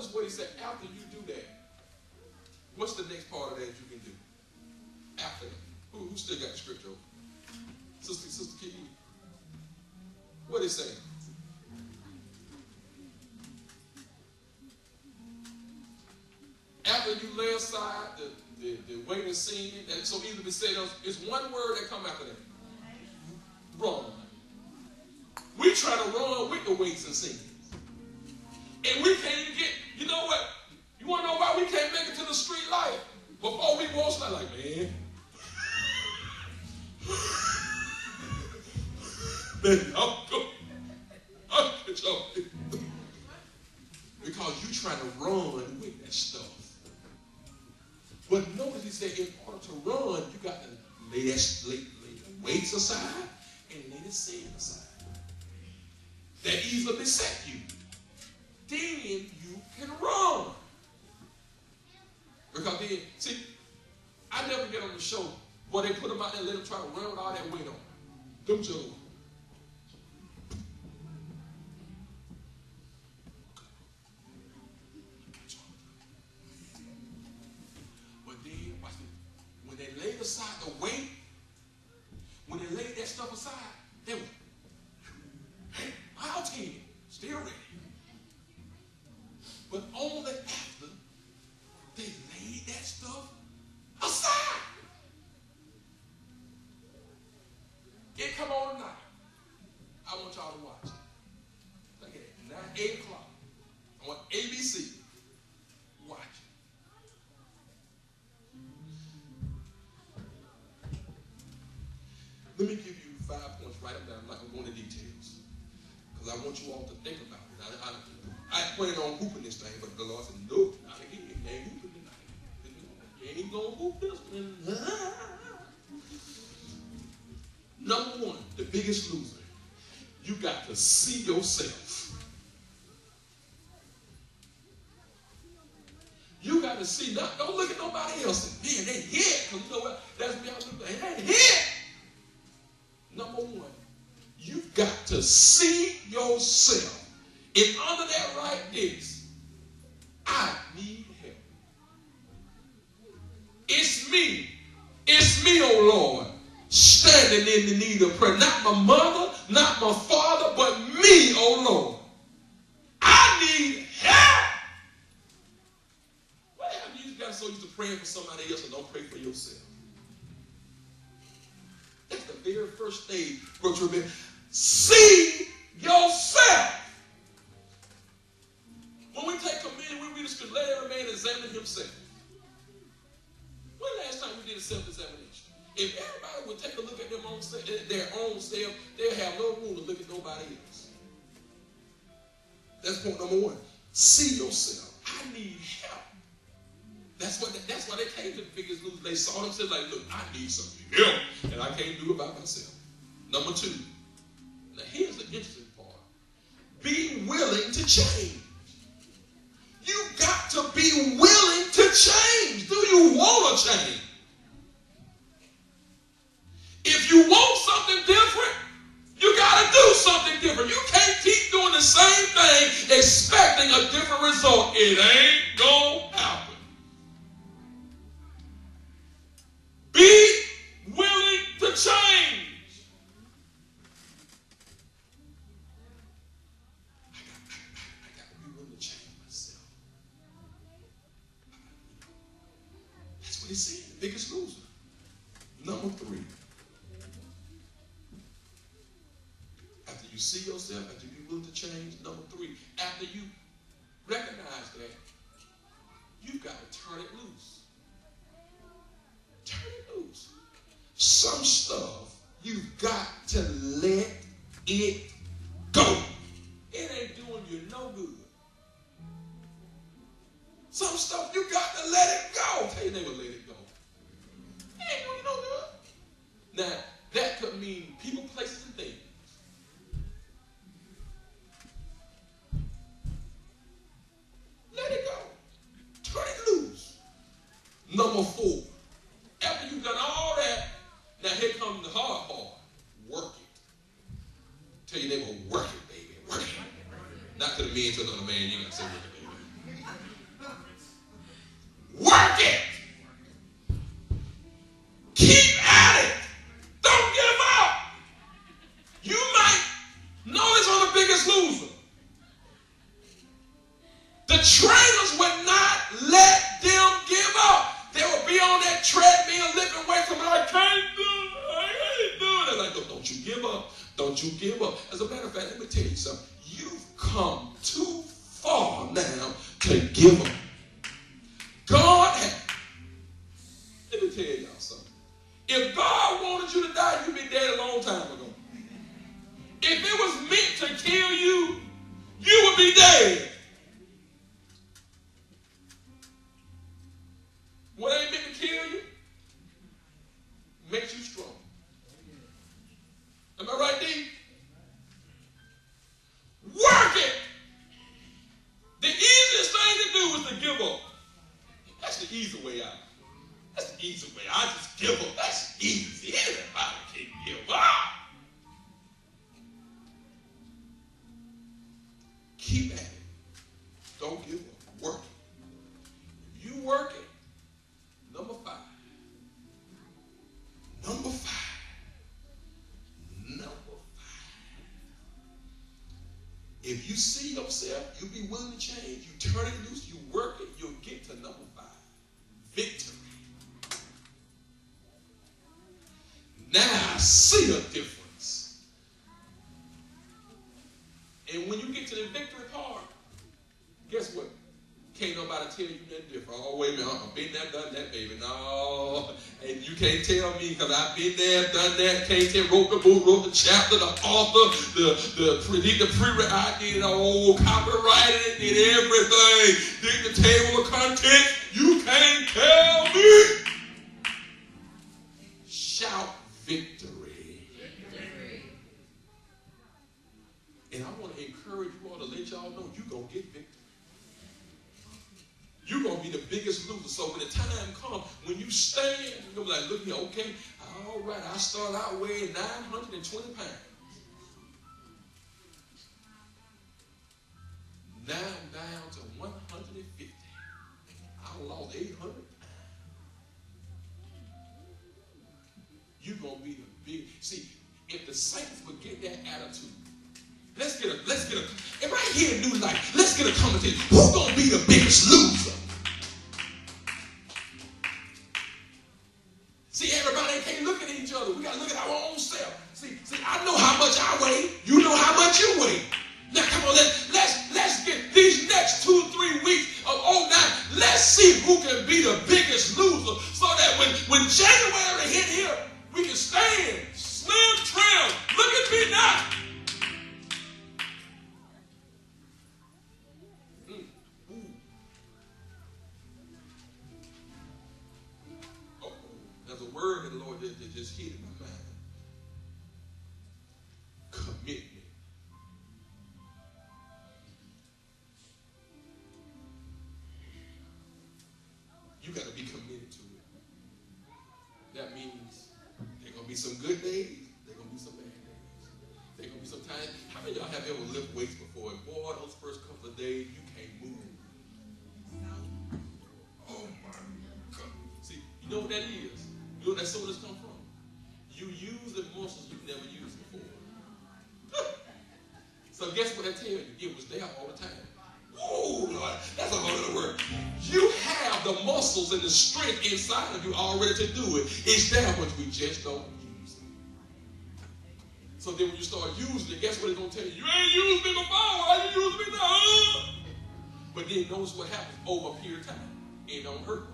notice what he said. After you do that, what's the next part of that you can do? After that. Who still got the scripture open? Sister Kiki. What did it say? After you lay aside the waiting scene, and so either we say it's one word that come after that. Run. We try to run with the weights and scenes. And we can't even get, you know what? You want to know why we can't make it to the street life? Before we walk, I'm like, man. Man, I'll get y'all. Because you trying to run with that stuff. But notice he said, in order to run, you got to lay the weights aside and lay the sin aside. That easily beset you. Then you can run. Because then, see, I never get on the show where they put them out there and let them try to run with all that weight on. Them Joe. But then, watch it. When they laid aside the weight, when they laid that stuff aside, they were, hey, I'll take it. Still ready. But only after they laid that stuff aside. It come on tonight. I want y'all to watch it. Look at it. 8 o'clock. I want ABC. Watch it. Let me give you 5 points. Write them down. I'm not going to go into details. Because I want you all to think about it. I planned on hooping this thing, but the Lord said, no, not again. You ain't hooping tonight. You ain't going to hoop this one. Number one, the biggest loser. You got to see yourself. You got to see, don't look at nobody else. Man, they hit. Because you know what? That's me. They hit. Number one, you've got to see yourself. And under that right is, I need help. It's me, oh Lord, standing in the need of prayer. Not my mother, not my father, but me, oh Lord. I need help. What happened? You got so used to praying for somebody else and don't pray for yourself. That's the very first stage. See yourself. When we take communion, we read the scripture, let every man examine himself. When last time we did a self-examination? If everybody would take a look at their own self, they'll have no room to look at nobody else. That's point number one. See yourself. I need help. That's why they came to the biggest losers. They saw themselves like, look, I need some help, and I can't do it by myself. Number two. Now here's the interesting part. Be willing to change. You got to be willing to change. Do you want to change? If you want something different, you got to do something different. You can't keep doing the same thing expecting a different result. It ain't going to happen. Be willing to change. He said, the biggest loser. Number three. After you see yourself, after you willing to change, number three, after you recognize that, you've got to turn it loose. Turn it loose. Some stuff you've got to let it go. It ain't doing you no good. Some stuff you got to let it go. Tell your neighbor, let it go. It ain't doing you no good. Now, that could mean people, places, and things. Let it go. Turn it loose. Number four. After you've done all that, now here comes the hard part. Work it. Tell your neighbor, work it, baby. Work it. Not to the men, to another man. You ain't got to say work it, baby. Work it. Keep at it. Don't give up. You might notice on The Biggest Loser, the trainers would not let them give up. They would be on that treadmill lifting weights. I'm like, I can't do it. I can't do it. They're like, no, don't you give up. Don't you give up. As a matter of fact, let me tell you something. You've come too far now to give up. God has. Let me tell y'all something. If God wanted you to die, you'd be dead a long time ago. If it was meant to kill you, you would be dead. What ain't meant to kill you makes you strong. Am I right, D? Work it. The easiest thing to do is to give up. That's the easy way out. That's the easy way. I just give up. That's easy. Everybody can give up. Keep at it. Don't give up. Work it. If you work it, number 5. Number 5. If you see yourself, you be willing to change, you turn it loose, you work it, you'll get to number 5. Victory. Now I see a difference. And when you get to the victory part, guess what? Can't nobody tell you nothing different. Oh, wait a minute, I've been there, done that, baby. No, and you can't tell me because I've been there, done that. Can't tell, wrote the book, wrote the chapter, the author, the pre-written, I did it all, copyrighted it, did everything, did the table of contents. You can't tell me. Shout victory. Victory. And I want to encourage you all to let y'all know you're going to get victory. You're going to be the biggest loser. So when the time comes, when you stand, you're going to be like, look here, okay, all right, I started out weighing 920 pounds. Now I'm down to 150. I lost 800 pounds. You're going to be the big. See, if the saints would get that attitude, let's get a, and right here in New Life, let's get a commentator. Who's going to be the biggest loser? See, everybody can't look at each other. We got to look at our own self. See, I know how much I weigh. You know how much you weigh. Now, come on, let's get these next 2 or 3 weeks of 09. Let's see who can be the biggest loser so that when January hit here, we can stand, slim, trim. Look at me now. There's a word that the Lord just hit in my mind. Commitment. You got to be committed to it. That means there are going to be some good days. There are going to be some bad days. There are going to be some times. How many of y'all have ever lifted weights before? And boy, those first couple of days, you can't move. Oh my God. See, you know what that is? You know where that sodas come from? You use the muscles you've never used before. So guess what I tell you? It was there all the time. Oh, Lord, that's a whole other word. You have the muscles and the strength inside of you already to do it. It's there, but we just don't use it. So then when you start using it, guess what it's going to tell you? You ain't used me before. Why you using me now? But then notice what happens over a period of time. It don't hurt.